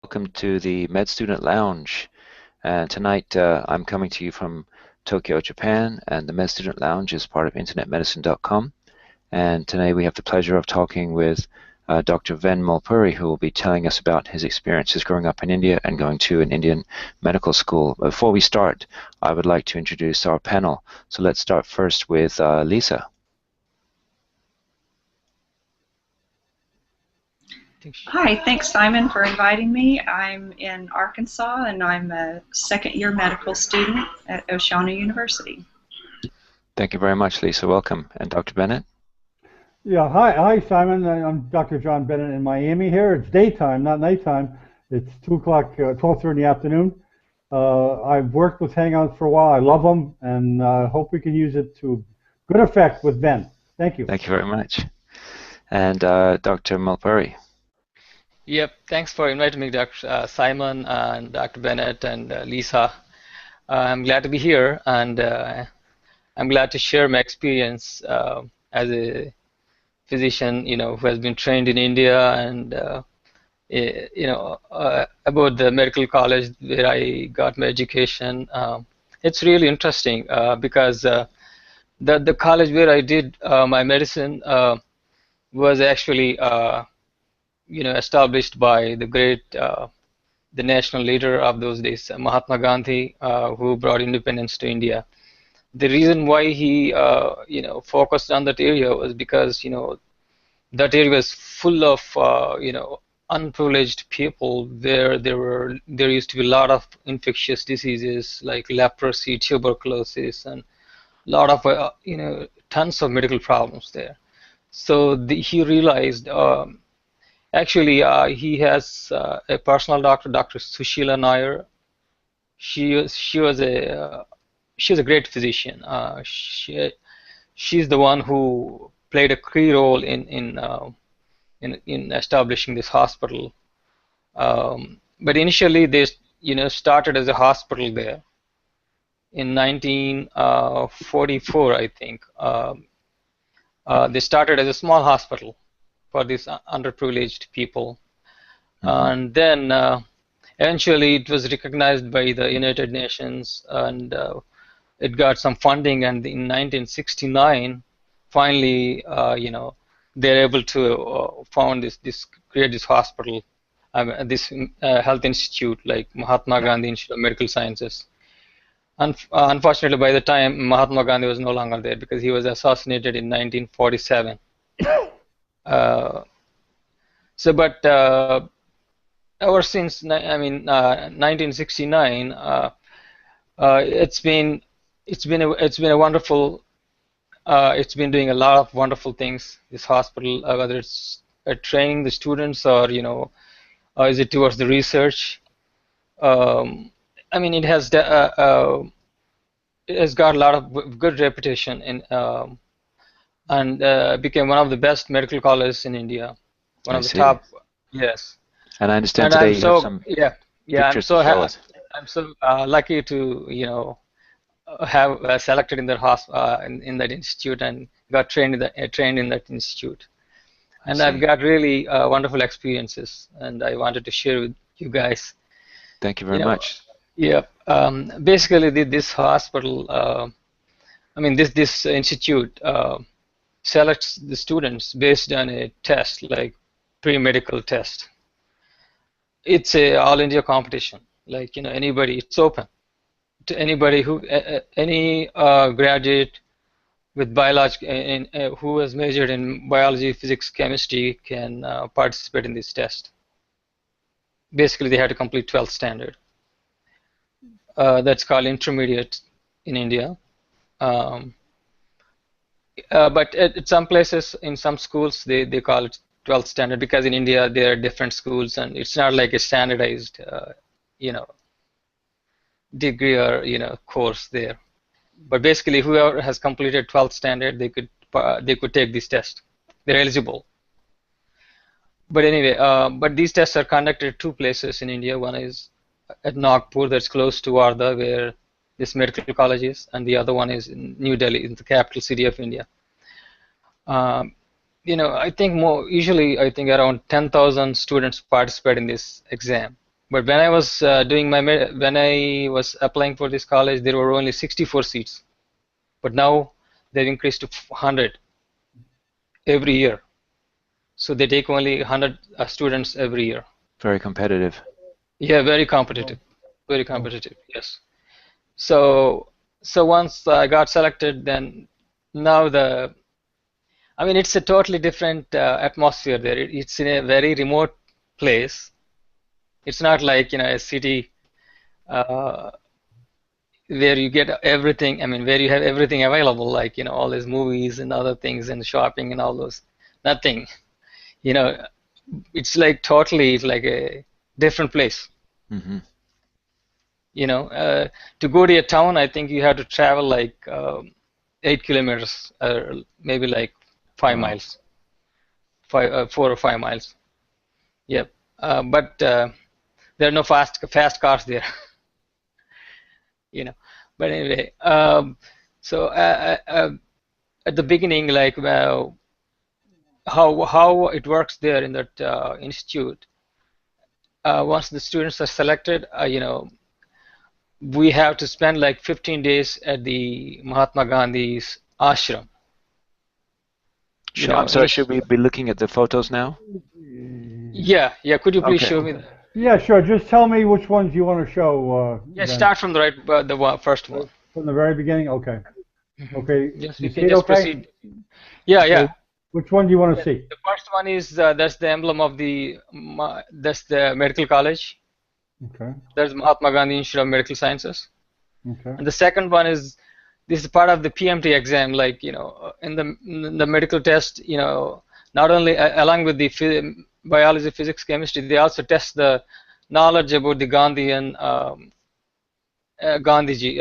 Welcome to the Med Student Lounge. And tonight I'm coming to you from Tokyo, Japan, and the Med Student Lounge is part of InternetMedicine.com. And today we have the pleasure of talking with Dr. Ven Mulpuri, who will be telling us about his experiences growing up in India and going to an Indian medical school. Before we start, I would like to introduce our panel. So let's start first with Lisa. Hi, thanks Simon for inviting me. I'm in Arkansas and I'm a second-year medical student at Oceana University. Thank you very much, Lisa. Welcome. And Dr. Bennett? Yeah, hi Simon. I'm Dr. John Bennett in Miami here. It's daytime, not nighttime. It's 2 o'clock, 12:30 in the afternoon. I've worked with Hangouts for a while. I love them and hope we can use it to good effect with Ven. Thank you. Thank you very much. And Dr. Mulpuri. Yep, thanks for inviting me, Dr. Simon and Dr. Bennett and Lisa. I'm glad to be here, and I'm glad to share my experience as a physician, who has been trained in India, and about the medical college where I got my education. It's really interesting because the college where I did my medicine was actually established by the great, the national leader of those days, Mahatma Gandhi, who brought independence to India. The reason why he, focused on that area was because, that area was full of, unprivileged people. There used to be a lot of infectious diseases like leprosy, tuberculosis, and a lot of, tons of medical problems there. So he realized. Actually, he has a personal doctor, Dr. Sushila Nair. She's a great physician. She's the one who played a key role in establishing this hospital. But initially, they started as a hospital there in 1944, I think. They started as a small hospital for these underprivileged people. And then eventually it was recognized by the United Nations, and it got some funding, and in 1969 finally they're able to create this hospital, this health institute like Mahatma Gandhi Institute of Medical Sciences. Unfortunately, by the time Mahatma Gandhi was no longer there because he was assassinated in 1947. But ever since 1969, it's been a wonderful. It's been doing a lot of wonderful things. This hospital, whether it's training the students or is it towards the research. It has got a lot of good reputation in. And became one of the best medical colleges in India, one of the top. Yes. And I understand today you have some pictures to show us. I'm so lucky to have selected in that in that institute and got trained in that institute, and I've got really wonderful experiences, and I wanted to share with you guys. Thank you very much. Yeah. Basically, this hospital, this institute. Selects the students based on a test, like pre-medical test. It's a all India competition, like anybody. It's open to anybody who any graduate with biology who has majored in biology, physics, chemistry can participate in this test. Basically, they have to complete 12th standard. That's called intermediate in India. But at some places, in some schools, they call it 12th standard because in India there are different schools and it's not like a standardized, degree or course there. But basically, whoever has completed 12th standard, they could take this test. They're eligible. But anyway, but these tests are conducted at 2 places in India. One is at Nagpur, that's close to Wardha, where this medical college is, and the other one is in New Delhi, in the capital city of India. I think usually I think around 10,000 students participate in this exam. But when I was when I was applying for this college, there were only 64 seats. But now they've increased to 100 every year. So they take only 100 students every year. Very competitive. Yeah, very competitive. Very competitive, yes. So once I got selected, then now I mean, it's a totally different atmosphere there. It's in a very remote place. It's not like, a city uh, where you get everything. I mean, where you have everything available, like, all these movies and other things and shopping and all those. Nothing. You know, it's like totally, it's like a different place. Mm-hmm. To go to a town, I think you have to travel like 8 kilometers, or maybe like 5 miles, 4 or 5 miles. Yep. But there are no fast cars there, you know. But anyway, so at the beginning, like how it works there in that institute. Once the students are selected, we have to spend like 15 days at the Mahatma Gandhi's ashram. I'm sorry, should we be looking at the photos now? Yeah. Could you please Okay. show me that? Yeah, sure. Just tell me which ones you want to show. Yeah, then. start from the first one. From the very beginning? Okay. Okay. Yes, you you see can it just okay? proceed. Yeah. Which one do you want to see? The first one is that's the emblem of that's the medical college. Okay. There's Mahatma Gandhi Institute of Medical Sciences. Okay. And the second one is this is part of the PMT exam, like in the medical test, not only along with the biology, physics, chemistry, they also test the knowledge about the Gandhian Gandhiji,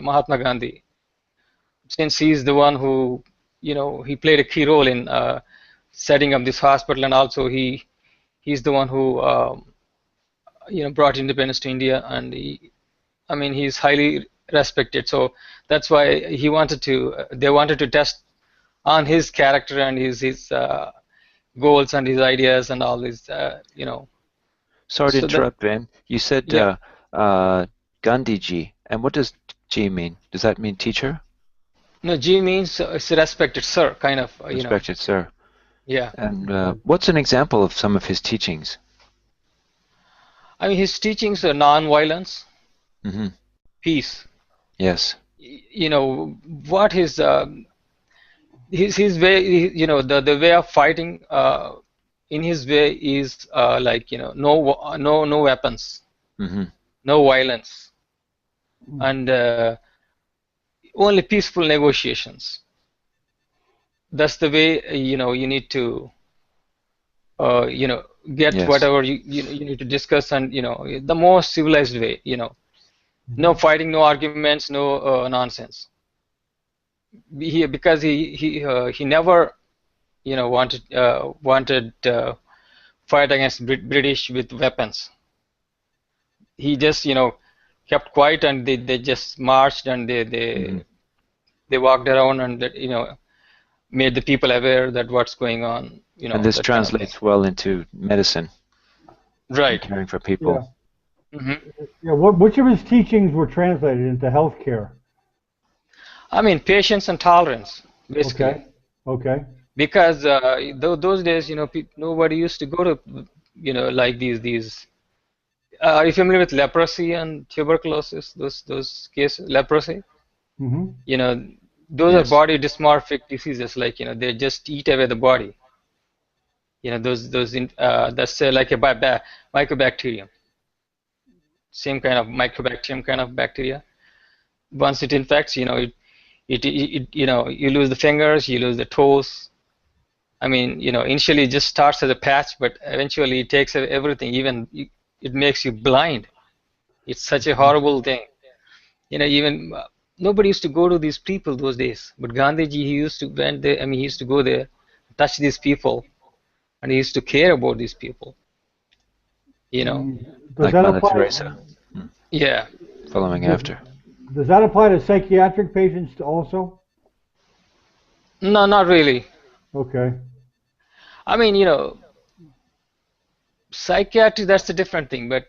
Mahatma Gandhi, since he's the one who he played a key role in setting up this hospital, and also he's the one who brought independence to India, and he's highly respected. So that's why they wanted to test on his character and his goals and his ideas and all these, Sorry to So interrupt, Ben. You said Yeah. Gandhiji, and what does G mean? Does that mean teacher? No, G means it's a respected sir, kind of, Respected sir. Yeah. And what's an example of some of his teachings? I mean, his teachings are non-violence, Mm-hmm. peace. Yes. What his way, the way of fighting in his way is like, no weapons, Mm-hmm. no violence, and only peaceful negotiations. That's the way, you need to get Yes. whatever you need to discuss, and the most civilized way, no fighting, no arguments, no nonsense. Because he never wanted fight against British with weapons. He just kept quiet, and they just marched, and they walked around, and made the people aware that what's going on. And this that kind of thing. translates well into medicine, Right. caring for people. hmm Yeah. Which of his teachings were translated into healthcare? I mean, patience and tolerance, basically. Okay. Okay. Because those days, nobody used to go to, like these. Are you familiar with leprosy and tuberculosis? Those cases, leprosy. Mm-hmm. Those Yes. are body dysmorphic diseases. Like they just eat away the body. That's like a mycobacterium. Same kind of mycobacterium kind of bacteria. Once it infects, you lose the fingers, you lose the toes. I mean, initially it just starts as a patch, but eventually it takes away everything. Even it makes you blind. It's such a horrible thing. Even nobody used to go to these people those days. But Gandhiji, he used to went there. I mean, he used to go there, touch these people, and he used to care about these people. Does Like that Mother apply? Teresa, Yeah. following Does- after. Does that apply to psychiatric patients also? No, not really. Okay. I mean, Psychiatry, that's a different thing, but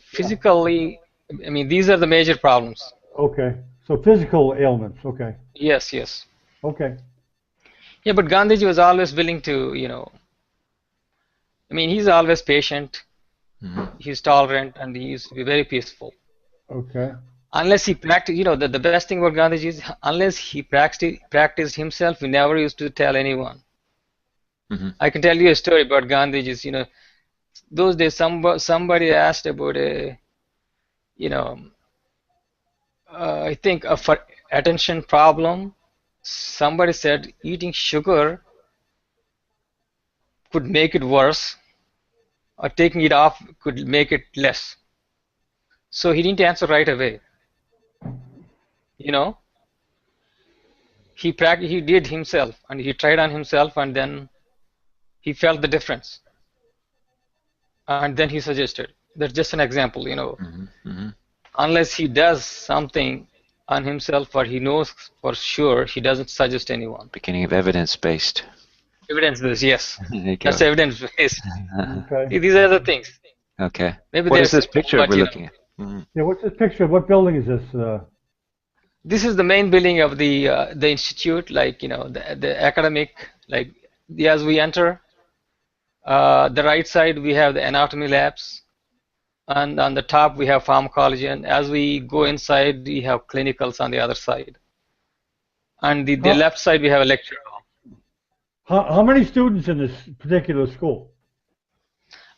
physically, I mean, these are the major problems. Okay. So physical ailments. Okay. Yes, yes. Okay. Yeah, but Gandhiji was always willing to, I mean, he's always patient, Hmm. he's tolerant, and he's very peaceful. Okay. Unless he practiced, the best thing about Gandhiji is unless he practiced himself, he never used to tell anyone. Hmm. I can tell you a story about Gandhiji's, those days somebody asked about a, you know, I think for attention problem, somebody said eating sugar could make it worse, or taking it off could make it less. So he didn't answer right away. You know, he did himself, and he tried on himself, and then he felt the difference, and then he suggested. That's just an example. Hmm. Hmm. Unless he does something on himself, or he knows for sure, he doesn't suggest anyone. Beginning of evidence-based. Evidence-based, yes, There you that's go. evidence-based. Okay. These are the things. Okay. Maybe What they're is this simple, picture but we're looking at? Hmm. Yeah. What's this picture? What building is this? this is the main building of the institute. Like the academic. Like as we enter, the right side we have the anatomy labs, and on the top we have pharmacology. And as we go inside, we have clinicals on the other side. And the How, left side we have a lecture hall. how many students in this particular school?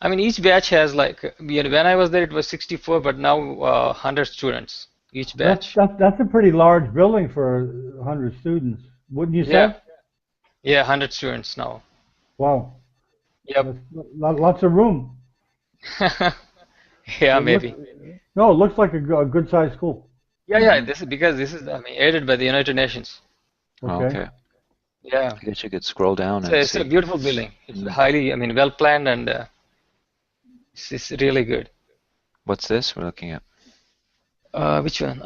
I mean, each batch has like when I was there it was 64, but now 100 students each batch. That's a pretty large building for 100 students, wouldn't you Yeah, say? yeah, 100 students now. Wow. Yep. That's lots of room. Yeah, It looks, maybe. no, it looks like a good sized school. Yeah, yeah. This is because this is I mean aided by the United Nations. Oh, Okay. okay. Yeah, I guess you could scroll down so and it's a see. beautiful building. It's Mm. highly, I mean, well planned, and it's really good. What's this we're looking at? Which one?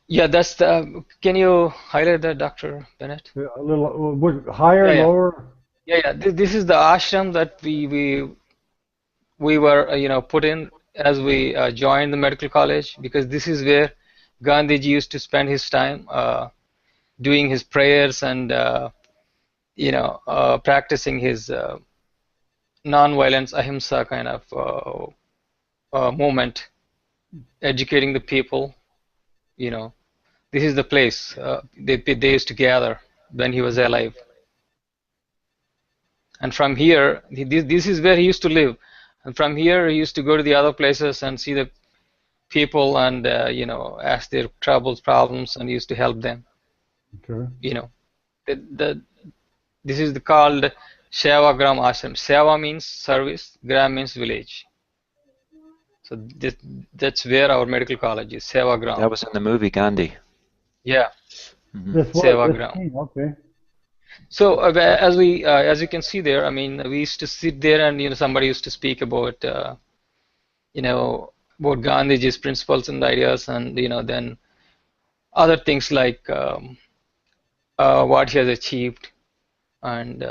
Yeah, that's the. Can you highlight that, Dr. Bennett? A little higher, Yeah, yeah, lower. yeah, yeah. This is the ashram that we were, put in as we joined the medical college, because this is where Gandhiji used to spend his time doing his prayers and practicing his non-violence ahimsa kind of movement, educating the people. You know, this is the place they used to gather when he was alive. And from here, this is where he used to live. And from here, he used to go to the other places and see the people and ask their troubles, problems, and he used to help them. Okay. The this is called Seva Gram Ashram. Seva means service, Gram means village. So that's where our medical college is, Seva That Gram. was in the movie Gandhi. Yeah, Hmm. This Seva this Gram. team, okay. So as you can see there, I mean, we used to sit there and somebody used to speak about about Gandhiji's principles and ideas, and then other things like what he has achieved, and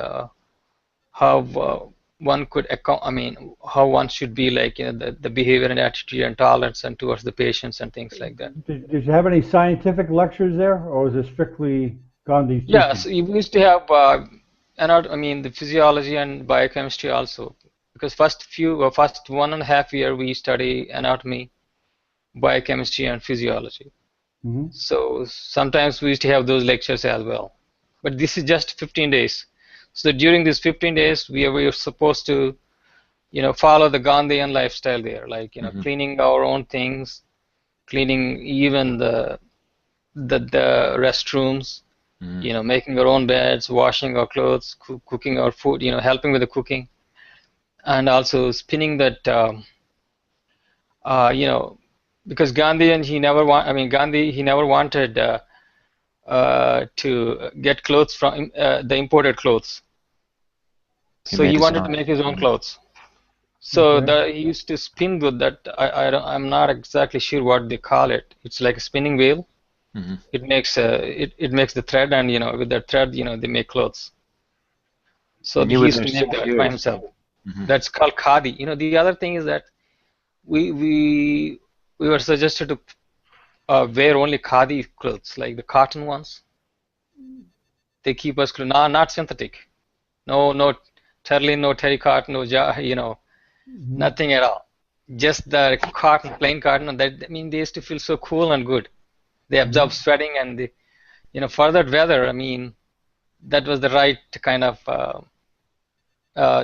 how one could I mean how one should be, like the behavior and attitude and tolerance and towards the patients and things like that. Did you have any scientific lectures there, or was it strictly Gandhi's Yeah, teaching? so we used to have I mean the physiology and biochemistry also, because first 1.5 year we study anatomy, biochemistry and physiology. Hmm. So sometimes we used to have those lectures as well. But this is just 15 days. So during these 15 days, we were supposed to, follow the Gandhian lifestyle there, like, Hmm. cleaning our own things, cleaning even the restrooms, Hmm. making our own beds, washing our clothes, cooking our food, helping with the cooking, and also spinning that, you know, because Gandhian, Gandhi, he never wanted to get clothes from the imported clothes. He So made he his wanted to own. make his own Hmm. clothes. So Okay. he used to spin with that. I'm not exactly sure what they call it. It's like a spinning wheel. Hmm. It makes it makes the thread, and with that thread, they make clothes. So And you he were used there to make six that by years. himself. Mm-hmm. That's called khadi. You know, the other thing is that we we we were suggested to wear only khadi clothes, like the cotton ones. They keep us clean, not synthetic. No terling, no terrycot, no you know, Mm-hmm. nothing at all. Just the cotton, plain cotton. And that, I mean, they used to feel so cool and good. They absorb sweating, and the, you know, for that weather, I mean, that was the right kind of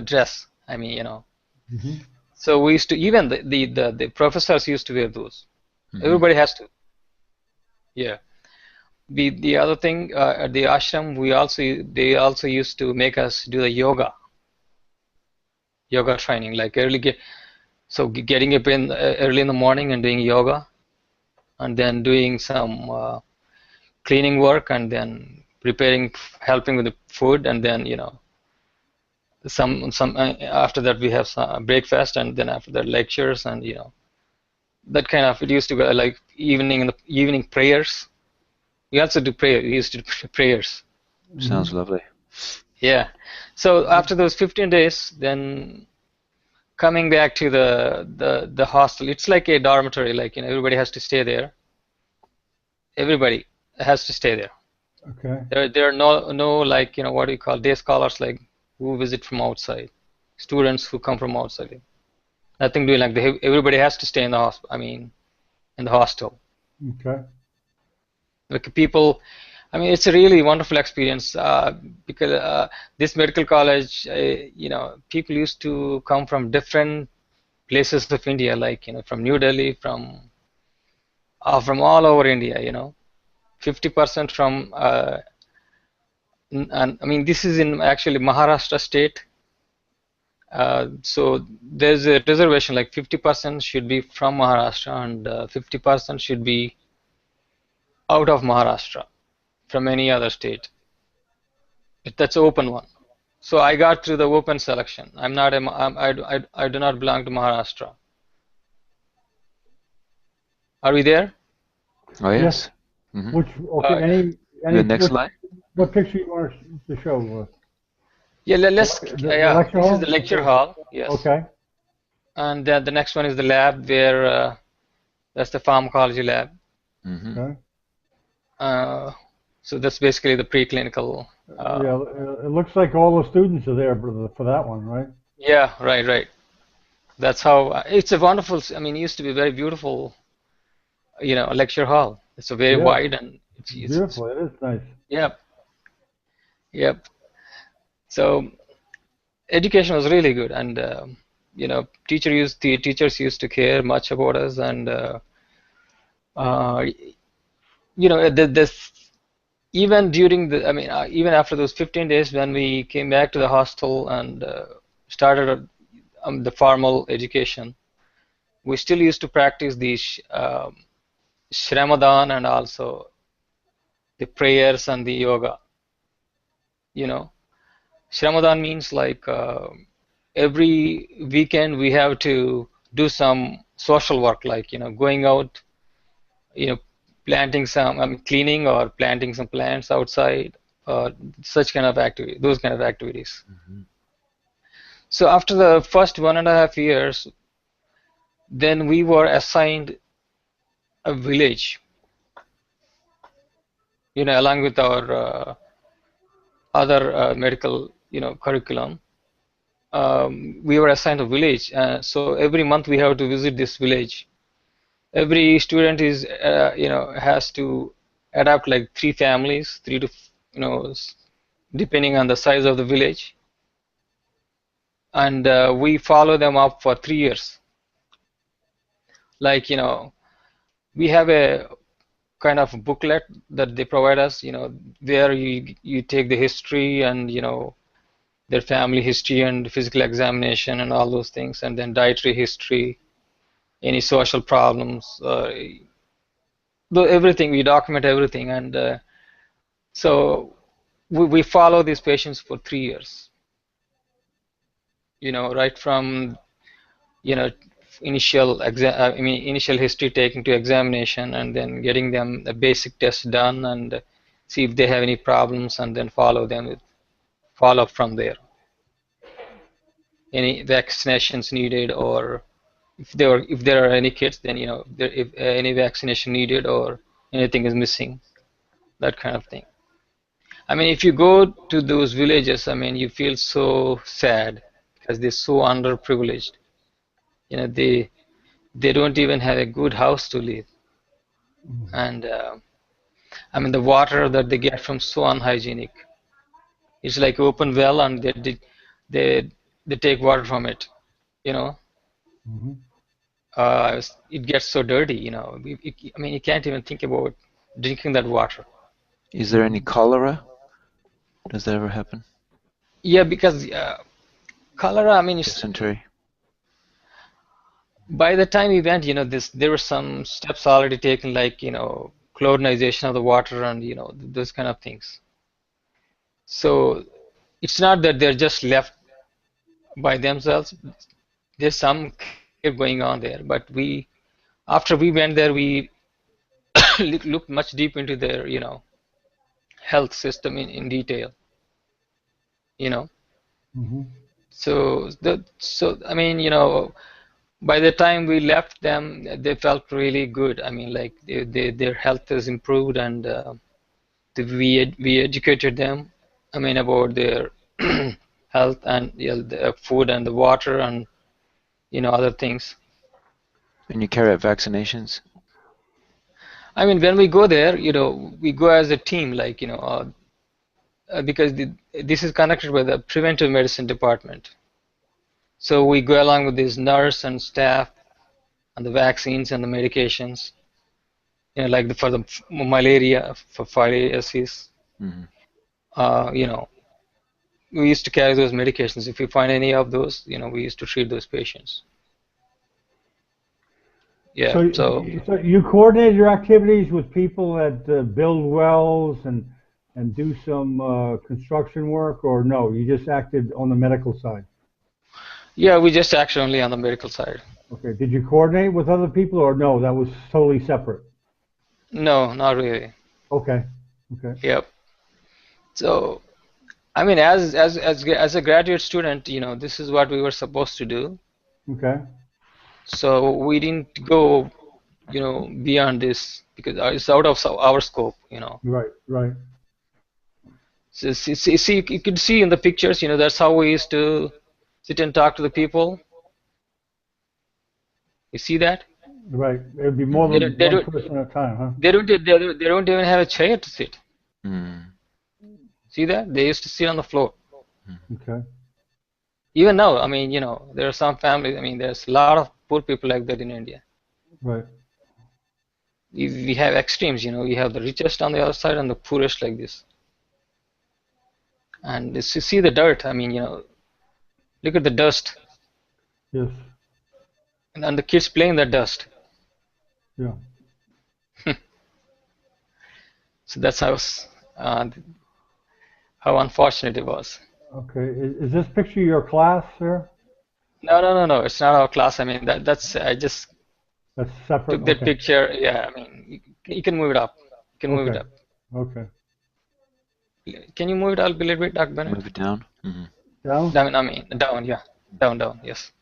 dress. I mean, you know. Mm-hmm. So we used to, even the professors used to wear those. Mm-hmm. Everybody has to. Yeah. The other thing, at the ashram, they also used to make us do the yoga training, like getting up in early in the morning and doing yoga, and then doing some cleaning work, and then helping with the food, and then, you know, some after that we have some breakfast, and then after that lectures, and, you know, that kind of, it used to go like evening prayers. We also do prayer. We used to do prayers. Sounds lovely. Yeah. So after those 15 days, then coming back to the hostel, it's like a dormitory. Like, you know, everybody has to stay there. Everybody has to stay there. Okay. There are no like, you know, what do you call, day scholars, like, who visit from outside, students who come from outside. Nothing doing like everybody has to stay in the hostel. I mean, in the hostel. Okay. Like people, I mean, it's a really wonderful experience, because this medical college, you know, people used to come from different places of India, like, you know, from New Delhi, from all over India, you know, 50% from, and I mean, this is in actually Maharashtra state. So there's a reservation, like 50% should be from Maharashtra, and 50% should be out of Maharashtra, from any other state. That's an open one. So I got through the open selection. I'm not a, I do not belong to Maharashtra. Are we there? Oh, Yes. yes. Mm-hmm. Which, okay, Uh, The next slide. what picture you want to show? yeah, let's, The yeah, lecture this hall? is the lecture hall, yes. Okay. And then the next one is the lab, where that's the pharmacology lab. Mm-hmm. Okay. So that's basically the preclinical. Yeah, it looks like all the students are there for that one, right? Yeah, right. That's how, it's a wonderful, I mean, it used to be very beautiful, you know, lecture hall. It's a very Yeah. wide, and it's Beautiful. It is nice. Yep. So education was really good, and you know, teachers used to care much about us, and uh, you know, this even during the, I mean, even after those 15 days, when we came back to the hostel and started the formal education, we still used to practice the Shramadan, and also the prayers and the yoga. You know, Shramadan means like, every weekend we have to do some social work, like, you know, going out, you know, planting some, I mean, cleaning or planting some plants outside, or such kind of activity, those kind of activities. Mm-hmm. So after the first 1.5 years, then we were assigned a village, you know, along with our other medical, you know, curriculum. We were assigned a village, so every month we have to visit this village. Every student is, you know, has to adapt like 3 families, three to, you know, depending on the size of the village, and we follow them up for 3 years. Like, you know, we have a kind of booklet that they provide us, you know, where you take the history, and, you know, their family history and physical examination and all those things, and then dietary history, any social problems, everything. We document everything, and so we follow these patients for 3 years. You know, right from, you know, initial history taking to examination, and then getting them a basic test done, and see if they have any problems, and then follow up from there. any vaccinations needed, or if there are any kids, then if any vaccination needed or anything is missing, that kind of thing. I mean, if you go to those villages, I mean, you feel so sad because they're so underprivileged. They don't even have a good house to live, and I mean, the water that they get from so unhygienic. It's like open well, and they they take water from it. You know, Mm-hmm. it gets so dirty. I mean, you can't even think about drinking that water. Is there any cholera? Does that ever happen? Yeah, because cholera. I mean, Dysentery? by the time we went, there were some steps already taken, like chlorinization of the water and those kind of things. So it's not that they're just left by themselves. There's some care going on there, but after we went there, we looked much deep into their health system in detail. you know Mm-hmm. so I mean, by the time we left them, they felt really good. I mean, like their health has improved, and we educated them, I mean, about their health, and the food and the water, and other things. And you carry out vaccinations? I mean, when we go there, we go as a team, like, because this is connected with the preventive medicine department. So we go along with this nurse and staff and the vaccines and the medications, like for the malaria, for filariasis. Mm-hmm. You know, we used to carry those medications. If we find any of those, we used to treat those patients. Yeah. So you coordinate your activities with people that build wells and do some construction work, or no? You just acted on the medical side. Yeah, we just actually only on the medical side. Okay. Did you coordinate with other people, or no? That was totally separate. No, not really. Okay. Okay. Yep. So, I mean, as a graduate student, this is what we were supposed to do. Okay. So we didn't go, beyond this because it's out of our scope. Right. Right. So see, you could see in the pictures, that's how we used to sit and talk to the people. You see that? Right. It would be more They than don't, they one don't, person at a time, huh? they don't even have a chair to sit. Mm. See that? They used to sit on the floor. Okay. Even now, I mean, there are some families, I mean, there's a lot of poor people like that in India. Right. We have extremes, we have the richest on the other side and the poorest like this. And you see the dirt, I mean, look at the dust. Yes. And the kids playing that dust. Yeah. So that's how unfortunate it was. Okay. Is this picture your class, sir? No. It's not our class. I mean, I just That's separate. took that Okay. picture. Yeah, I mean, you can move it up. You can move it Okay. up. Okay. Can you move it up a little bit, Dr. Bennett? Move it down? Mm-hmm. Down? Down, I mean, down, yeah. Down, yes.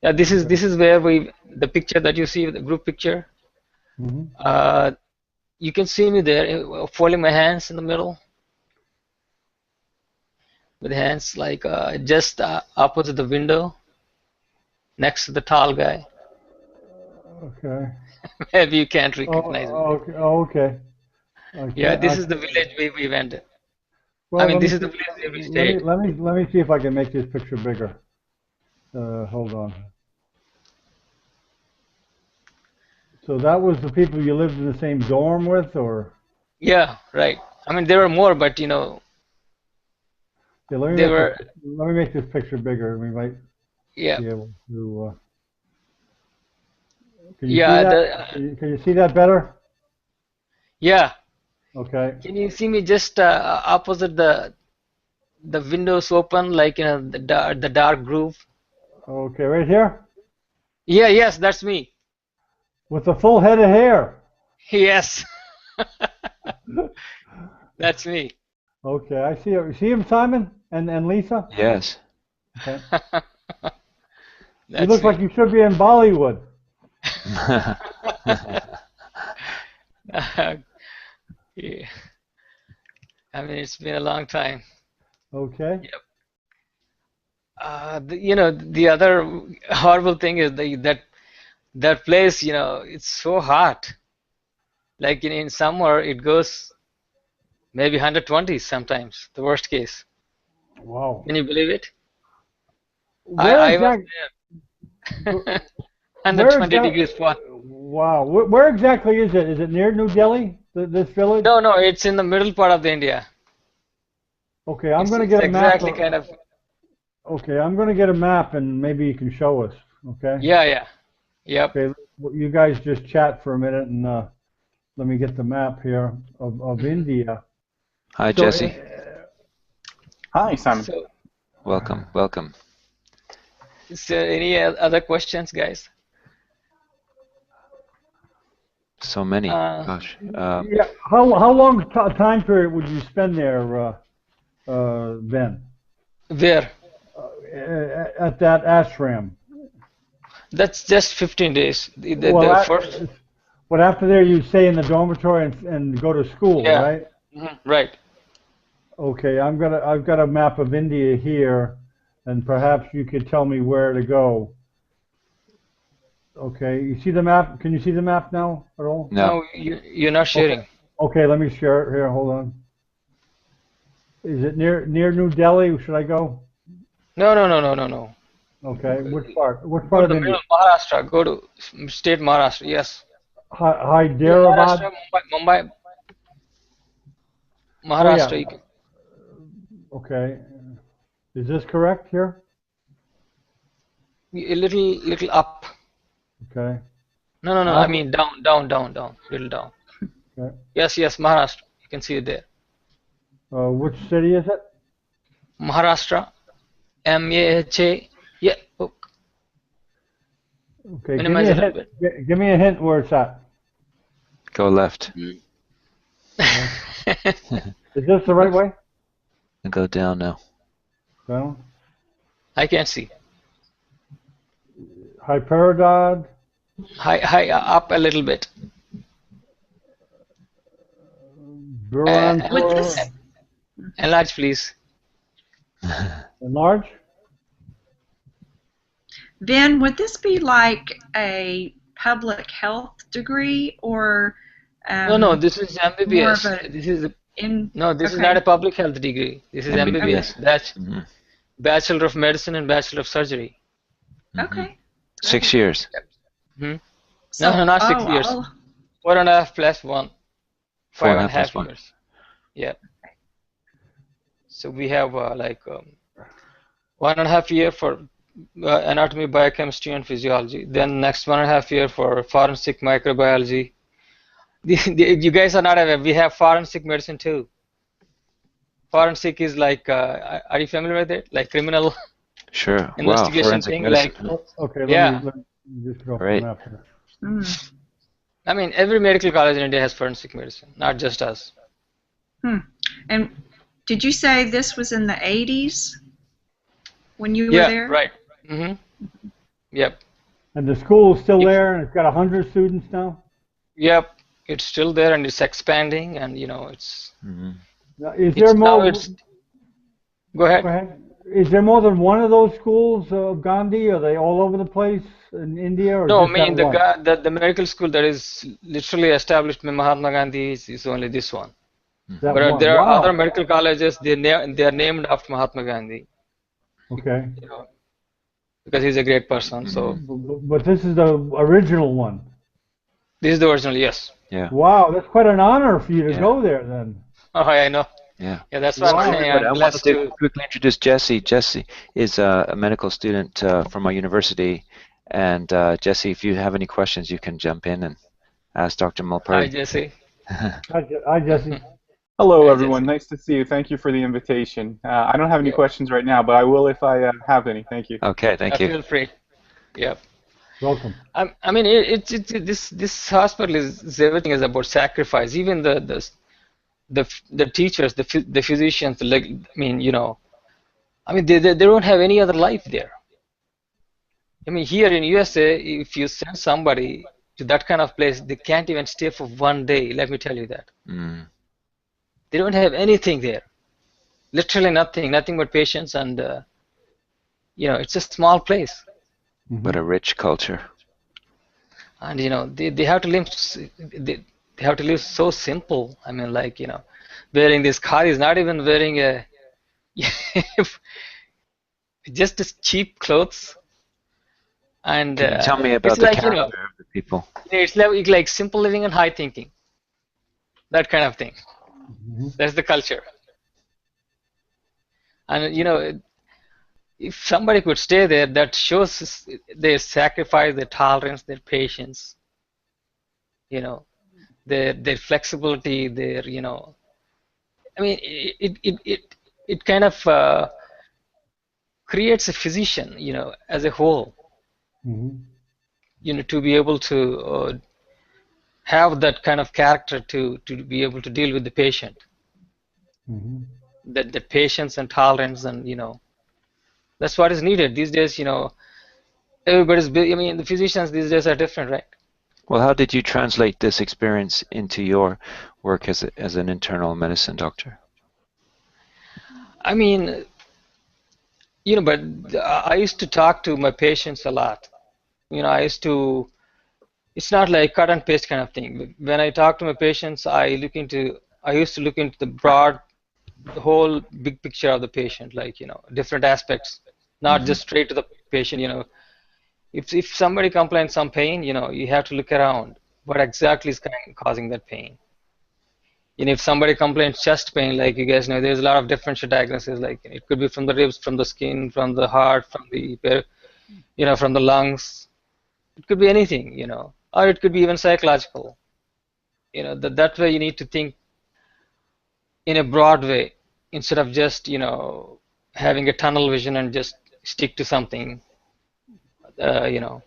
Yeah, this Okay. is where the picture that you see, the group picture. Mm-hmm. You can see me there, folding my hands in the middle, with hands like just opposite the window, next to the tall guy. Okay. Maybe you can't recognize me. Okay. Oh, okay. Yeah, this I, is the village we went. I well, mean, let me this is the see, village where we stayed. let me see if I can make this picture bigger. Hold on. So that was the people you lived in the same dorm with, or? Yeah, right. I mean, there were more, but Yeah, they were. let me make this picture bigger. We might Yeah, be able to. Can you see yeah, that? Can you see that better? yeah. Okay. Can you see me just opposite the windows open, like the dark groove? Okay, right here Yeah, yes, that's me. with a full head of hair. Yes, that's me. Okay, I see. See him, Simon and Lisa. Yes. Okay. You look like you should be in Bollywood. Yeah. I mean, it's been a long time. Okay. Yep. The other horrible thing is that place, it's so hot. Like in summer, it goes maybe 120 sometimes, the worst case. Wow. Can you believe it? Where I was exactly? there. Where 120 exactly? degrees spot. Wow. Where exactly is it? Is it near New Delhi? This village? No, it's in the middle part of the India. Okay, I'm It's going to it's get a map. exactly kind of. Okay, I'm going to get a map and maybe you can show us. Okay. Yeah. Yep. Okay. You guys just chat for a minute and let me get the map here of India. Hi, So, Jesse. Hi, Simon. So, Welcome. is there any other questions, guys? So many. Uh, Gosh. Yeah. How long time period would you spend there, Ben? Where? At that ashram? That's just 15 days. Well, The first. but after there, you stay in the dormitory and go to school, Yeah. right? Right. Okay, I've got a map of India here, and perhaps you could tell me where to go. Okay, you see the map? Can you see the map now at all? No. No, you're not sharing. Okay, let me share it here. Hold on. Is it near New Delhi? Should I go? No. Okay, which part? Which Go part to of the India? middle, Maharashtra. Go to state Maharashtra. Yes. Hyderabad. Maharashtra, Mumbai. Maharashtra. Oh, You can, Okay, is this correct here? a little up. Okay. No. I mean down. Little down. Okay. Yes. Maharashtra. You can see it there. Which city is it? Maharashtra. MAHA. Yeah. Oh, Okay, give me minimize a a little hint. bit. Give me a hint where it's at. Go left. Is this the right way? And go down now. No. I can't see. Hyderabad. High up a little bit. Would this Burhanpur. Enlarge, please. Enlarge. Ben, would this be like a public health degree or No. This is more of MBBS. a This is in No. This is okay. not a public health degree. This is MBBS. MBBS. Bachelor of Medicine and Bachelor of Surgery. Okay. 6 years. Hmm? So, No, not 6 years. 4.5 plus 1. 5.5 plus 1. years. Yeah. So we have 1.5 year for anatomy, biochemistry, and physiology. Then next 1.5 year for forensic microbiology. You guys are not aware. We have forensic medicine too. Forensic is like, are you familiar with it? Like criminal Sure. Wow. investigation Forensic thing. medicine. Like, Okay, Yeah. let me just go Right. from after. I mean, every medical college in India has forensic medicine, not just us. And did you say this was in the 80s when you were Yeah, there? right. Yep. And the school is still there, and it's got 100 students now. Yep. It's still there and it's expanding, and it's. Now, is there Now more? it's. Go ahead. Go ahead. Is there more than one of those schools of Gandhi? Are they all over the place in India, or No, I just mean that one? the medical school that is literally established by Mahatma Gandhi is only this one. That But one. there are Wow. other medical colleges. They are named after Mahatma Gandhi. Okay. Because he's a great person. So But this is the original one. this is the original. Yes. Yeah. Wow, that's quite an honor for you to Yeah. go there then. Oh, I know. Yeah. Yeah, that's what I'm saying. But I I'm wanted blessed to to. quickly introduce Jesse. Jesse is a medical student from our university. And Jesse, if you have any questions, you can jump in and ask Dr. Hi, Mulpuri. Jesse. Hi, Jesse. Hello, Hi, everyone. Jesse. Nice to see you. Thank you for the invitation. I don't have any Yeah. questions right now, but I will if I have any. Thank you. Okay, thank you. Feel free. Yep. Welcome. I mean, this hospital is everything is about sacrifice. Even the teachers, the physicians, like I mean, they don't have any other life there. I mean, here in USA, if you send somebody to that kind of place, they can't even stay for one day. Let me tell you that. Mm. They don't have anything there. Literally nothing, nothing but patience, and it's a small place. But a rich culture. And they have to live. They have to live so simple. I mean, like wearing this khadi is not even wearing a just this cheap clothes. And Can you tell me it's about the like character of the people? it's like simple living and high thinking. That kind of thing. That's the culture. And if somebody could stay there, that shows their sacrifice, their tolerance, their patience, their flexibility, I mean, it kind of creates a physician, as a whole, to be able to have that kind of character to be able to deal with the patient. That the patience and tolerance, and that's what is needed these days. Everybody's I mean, the physicians these days are different, right? Well, how did you translate this experience into your work as an internal medicine doctor? I mean, but I used to talk to my patients a lot. I used to. It's not like cut and paste kind of thing. When I talk to my patients, I used to look into the whole big picture of the patient, like different aspects, not just straight to the patient. If somebody complains some pain, you have to look around what exactly is causing that pain. If somebody complains chest pain, like you guys know, there's a lot of differential diagnoses. Like it could be from the ribs, from the skin, from the heart, from from the lungs. It could be anything, or it could be even psychological. That way you need to think in a broad way instead of just having a tunnel vision and just stick to something. Narrow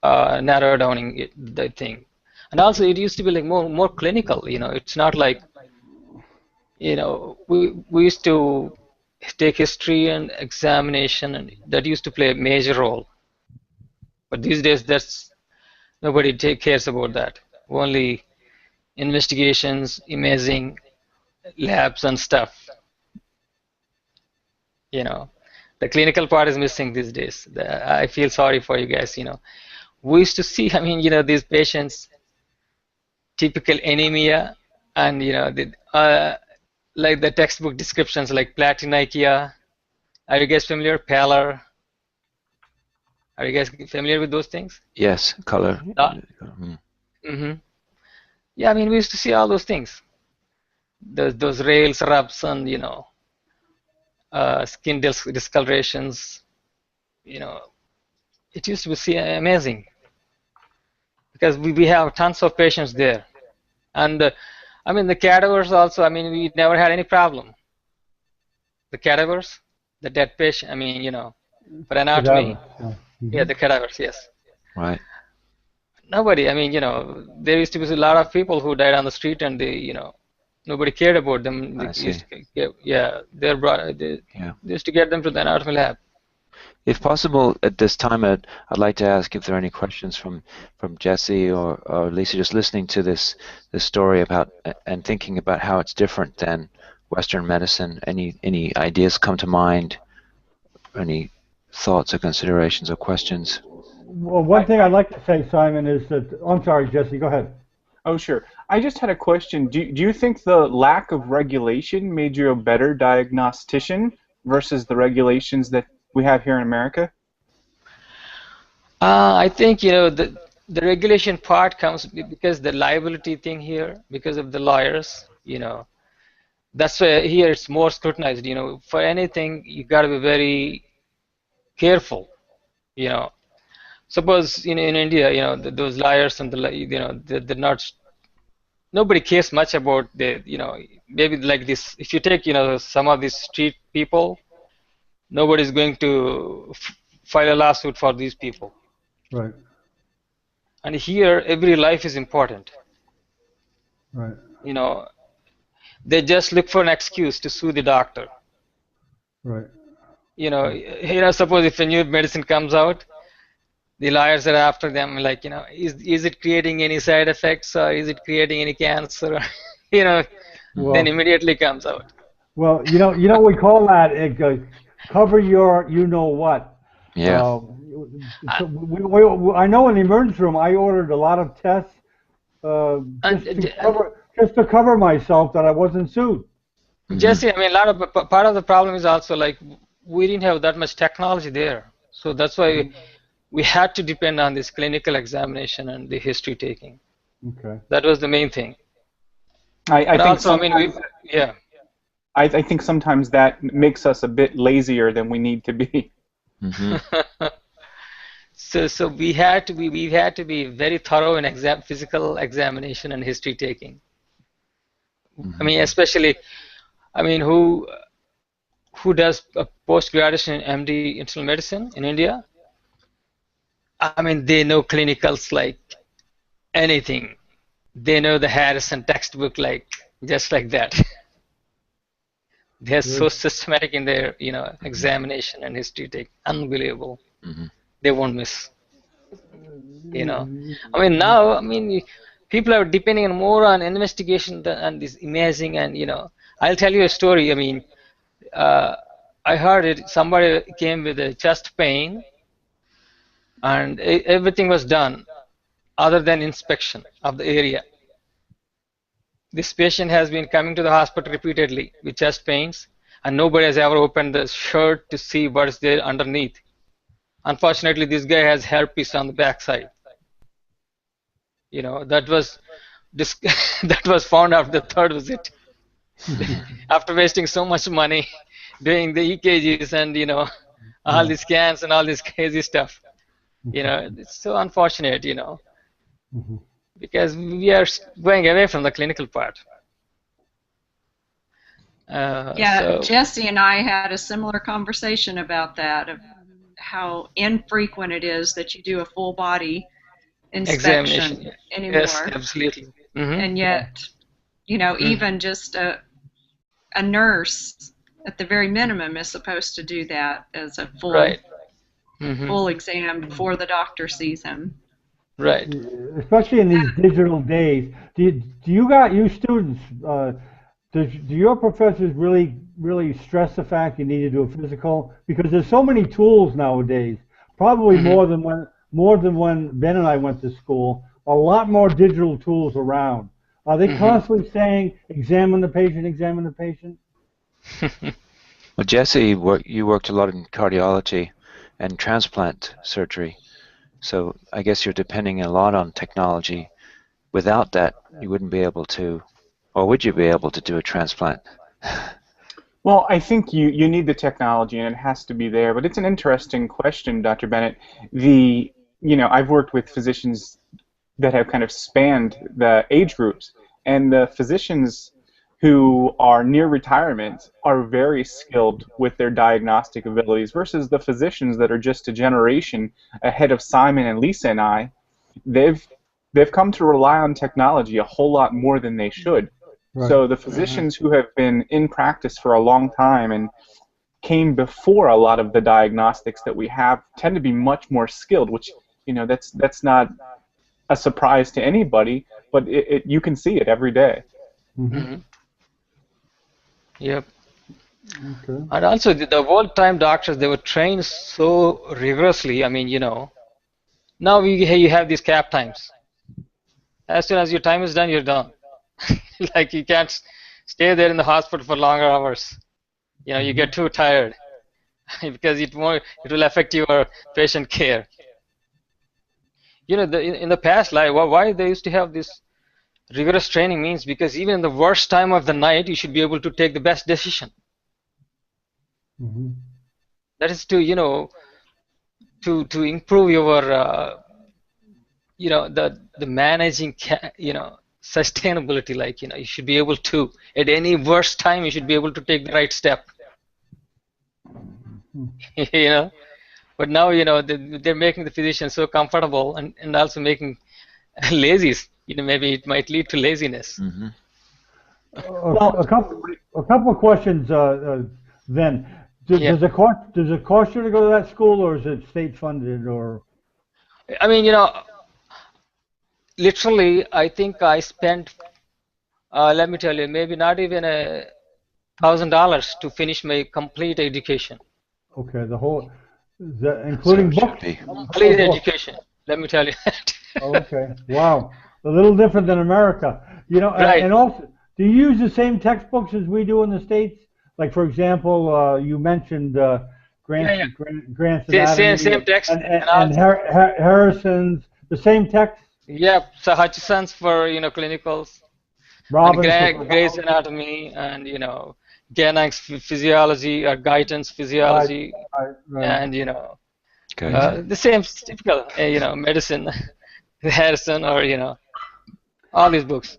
downing the thing. And also it used to be like more clinical. It's not like we used to take history and examination, and that used to play a major role. But these days nobody cares about that. Only investigations, imaging, labs and stuff. The clinical part is missing these days. I feel sorry for you guys. We used to see, I mean, these patients, typical anemia, and like the textbook descriptions, like platinacea. Are you guys familiar? Pallor. Are you guys familiar with those things? Yes, color. Yeah, I mean, we used to see all those things. Those rails, rubs, and skin discolorations. It used to be amazing because we have tons of patients there, and I mean the cadavers also. I mean, we never had any problem. The cadavers, the dead patient. I mean, for anatomy. Yeah, the cadavers. Yes. Right. Nobody. I mean, there used to be a lot of people who died on the street, and nobody cared about them. I see. They used to get them to the anatomy lab. If possible, at this time, I'd like to ask if there are any questions from Jesse or Lisa, just listening to this story about and thinking about how it's different than Western medicine. Any ideas come to mind? Any thoughts or considerations or questions? Well, one thing I'd like to say, Simon, is that I'm sorry, Jesse. Go ahead. Oh, sure. I just had a question. Do you think the lack of regulation made you a better diagnostician versus the regulations that we have here in America? I think the regulation part comes because the liability thing here, because of the lawyers. That's why here it's more scrutinized. For anything you got to be very careful. Suppose in India, those lawyers and they're not. Nobody cares much about maybe like this. If you take some of these street people, nobody's going to file a lawsuit for these people. Right. And here, every life is important. Right. They just look for an excuse to sue the doctor. Right. Suppose if a new medicine comes out, the lawyers are after them, like, is it creating any side effects, or is it creating any cancer? you know, then Well, immediately comes out. well, we call that cover your you know what. Yeah. So I know in the emergency room I ordered a lot of tests And just to cover myself that I wasn't sued. Hmm. Jesse, I mean, part of the problem is also like we didn't have that much technology there, so that's why we had to depend on this clinical examination and the history taking. Okay. That was the main thing. I And think also, I mean, sometimes yeah. I think sometimes that makes us a bit lazier than we need to be. Hmm. So we had to be very thorough in physical examination and history taking. I Hmm. mean, especially, I mean, who does a post-graduation in MD internal medicine in India? I mean, they know clinicals like anything. They know the Harrison textbook like just like that. They're so Good. systematic in their, examination and history take. Unbelievable. Hmm. They won't miss. I mean, now, I mean, people are depending on more on investigation and this imaging, and I'll tell you a story. I mean, uh, I heard it. Somebody came with a chest pain, and everything was done other than inspection of the area. This patient has been coming to the hospital repeatedly with chest pains, and nobody has ever opened the shirt to see what's there underneath. Unfortunately, this guy has herpes on the backside. That was that was found after the third visit. After wasting so much money doing the EKGs and all Yeah. these scans and all this crazy stuff. It's so unfortunate, Mhm. because we are going away from the clinical part. Yeah, So Jesse and I had a similar conversation about that, of how infrequent it is that you do a full body examination, inspection yes, anymore. absolutely. Hmm. And yet, Hmm. even just a nurse at the very minimum is supposed to do that as a Right. Hmm. full exam before the doctor sees him. Right. Especially in these digital days. You students, do your professors really stress the fact you need to do a physical? Because there's so many tools nowadays, probably Hmm. more than when Ben and I went to school. A lot more digital tools around. Are they Hmm. constantly saying, examine the patient, examine the patient? Well, Jesse, you worked a lot in cardiology and transplant surgery, so I guess you're depending a lot on technology. Without that, you wouldn't be able to, or would you be able to do a transplant? Well, I think you need the technology and it has to be there, but it's an interesting question, Dr. Bennett. I've worked with physicians that have kind of spanned the age groups, and the physicians who are near retirement are very skilled with their diagnostic abilities versus the physicians that are just a generation ahead of Simon and Lisa and I. They've they've come to rely on technology a whole lot more than they should. Right. So the physicians who have been in practice for a long time and came before a lot of the diagnostics that we have tend to be much more skilled, which that's not a surprise to anybody, but you can see it every day. Mm-hmm. Hmm. Yep. Okay. And also the old-time doctors, they were trained so rigorously. I mean, now you have these cap times. As soon as your time is done, you're done. Like you can't stay there in the hospital for longer hours. You Mm-hmm. get too tired because it will affect your patient care. In the past, like why they used to have this rigorous training means because even in the worst time of the night, you should be able to take the best decision. Mm-hmm. That is to improve your the managing sustainability. Like you should be able to, at any worst time, you should be able to take the right step. you know but now they're making the physician so comfortable, and also making lazy. Maybe it might lead to laziness. Hmm. A, Well, a couple of questions then. Does it cost you to go to that school, or is it state funded, or? I mean, literally, I think I spent, let me tell you, maybe not even $1,000 to finish my complete education. Okay, including books? Complete education, let me tell you that. Okay, wow. A little different than America. Right. And also, do you use the same textbooks as we do in the States? Like, for example, you mentioned Grant's Anatomy Same text. and Harrison's, the same text? Yeah, so Hutchison's for, clinicals, and Robbins. Gray's Anatomy, and, Ganang's physiology, or Guyton's physiology, Right. and, the same typical, medicine, Harrison, or, all these books.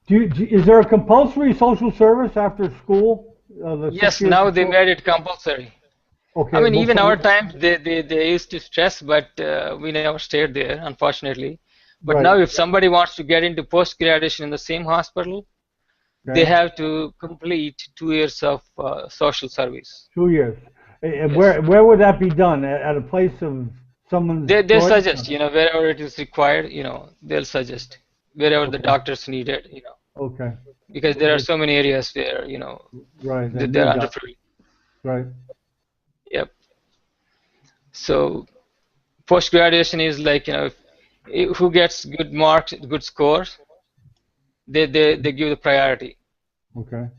Is there a compulsory social service after school? Yes, now they made it compulsory. Okay. I mean, even our time, they used to stress, but we never stayed there, unfortunately. But now, if somebody wants to get into post-graduation in the same hospital, they have to complete 2 years of social service. 2 years. Yes. Where would that be done? At a place of someone's They choice? suggest, wherever it is required, they'll suggest wherever the doctors need it, Okay. Because there are so many areas where, right. they're underprivileged. Right. Yep. So post-graduation is like, who gets good marks, good scores, they give the priority. Okay.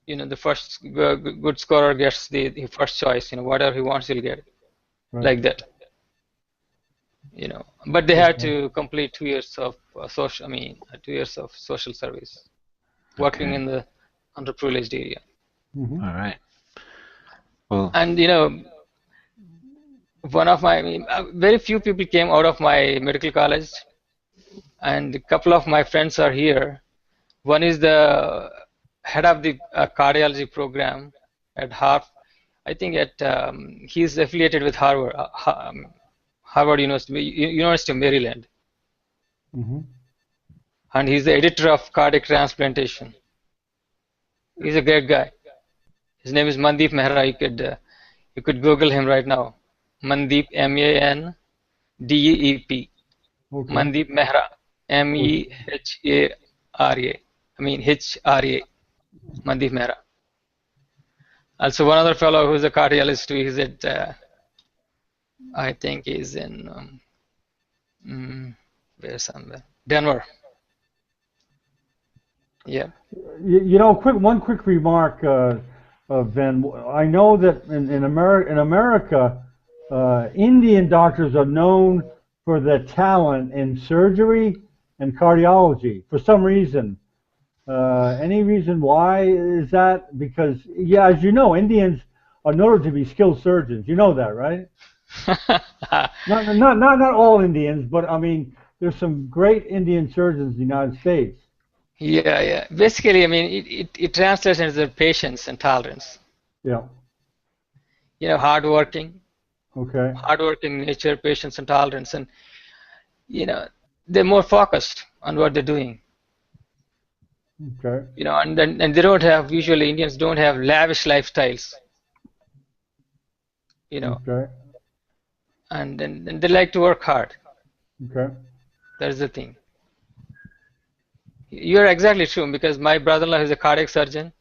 The first good scorer gets the first choice. Whatever he wants, he'll get it. Right. Like that. But they have to complete 2 years of 2 years of social service, working in the underprivileged area. Mm-hmm. All right. Well. And one of very few people came out of my medical college, and a couple of my friends are here. One is the head of the cardiology program at Harvard. I think he's affiliated with Harvard, Harvard University of Maryland. Mm-hmm. And he's the editor of Cardiac Transplantation. He's a great guy. His name is Mandeep Mehra. You could Google him right now. Mandeep, M-A-N-D-E-E-P. Okay. Mandeep Mehra, M-E-H-A-R-A. H-R-A. Mandeep Mehra. Also, one other fellow who's a cardiologist, he's at, I think he's in, where somewhere? Denver. Yeah. One quick remark, Ven. I know that in America, Indian doctors are known for their talent in surgery and cardiology for some reason. Any reason why is that? Because, as you know, Indians are noted to be skilled surgeons. You know that, right? not all Indians, but there's some great Indian surgeons in the United States. Yeah. Basically, it translates into their patience and tolerance. Yeah. Hardworking. Okay. Hardworking nature, patience, and tolerance, and they're more focused on what they're doing. Okay. And they don't have, usually Indians don't have lavish lifestyles. Okay. And they like to work hard. Okay. That's the thing. You're exactly true, because my brother-in-law is a cardiac surgeon.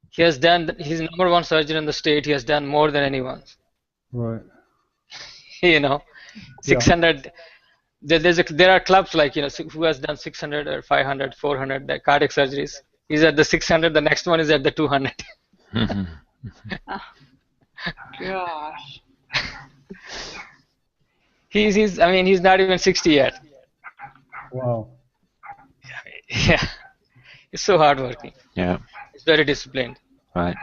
He's #1 surgeon in the state. He has done more than anyone. Right. 600. There are clubs like who has done 600 or 500, 400 cardiac surgeries. He's at the 600. The next one is at the 200. Gosh. He's not even 60 yet. Wow. Yeah. He's so hardworking. Yeah. He's very disciplined. Right.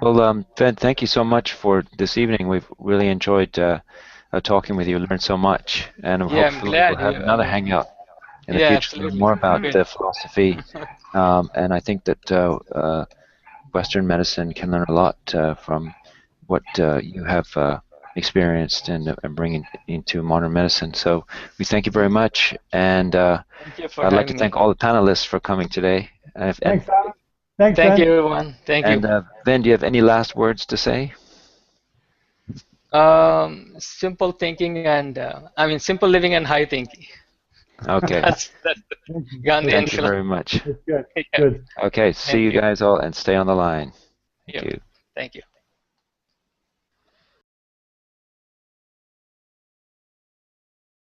Well, Ven, thank you so much for this evening. We've really enjoyed talking with you. Learned so much, and hopefully we'll have another hangout in the future. Absolutely. Learn more about philosophy, and I think that Western medicine can learn a lot from what you have experienced and bringing into modern medicine. So we thank you very much, and I'd like to thank all the panelists for coming today. Thanks, Alan. Thanks, Thank you, Ben. everyone. Thank you. And Ben, do you have any last words to say? Simple thinking and I mean simple living and high thinking. Okay. That's the Gandhian Thank you philosophy. very much. That's good. Yeah. Good. Okay, see Thank you you. guys all and stay on the line. Thank Yep. you. Thank you.